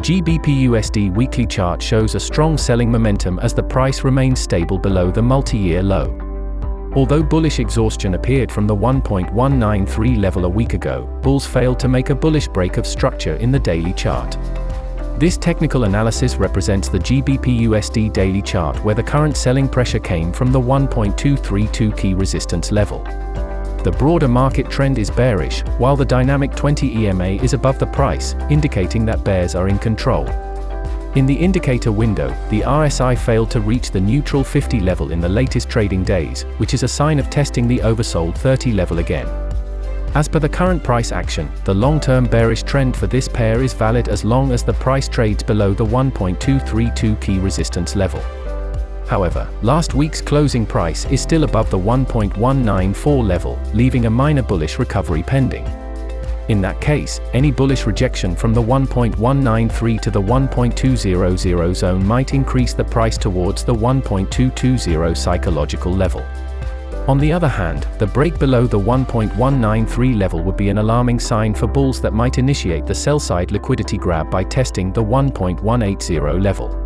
GBPUSD weekly chart shows a strong selling momentum as the price remains stable below the multi-year low. Although bullish exhaustion appeared from the 1.193 level a week ago, bulls failed to make a bullish break of structure in the daily chart. This technical analysis represents the GBPUSD daily chart where the current selling pressure came from the 1.232 key resistance level. The broader market trend is bearish, while the dynamic 20 EMA is above the price, indicating that bears are in control. In the indicator window, the RSI failed to reach the neutral 50 level in the latest trading days, which is a sign of testing the oversold 30 level again. As per the current price action, the long-term bearish trend for this pair is valid as long as the price trades below the 1.232 key resistance level. However, last week's closing price is still above the 1.194 level, leaving a minor bullish recovery pending. In that case, any bullish rejection from the 1.193 to the 1.200 zone might increase the price towards the 1.220 psychological level. On the other hand, the break below the 1.193 level would be an alarming sign for bulls that might initiate the sell-side liquidity grab by testing the 1.180 level.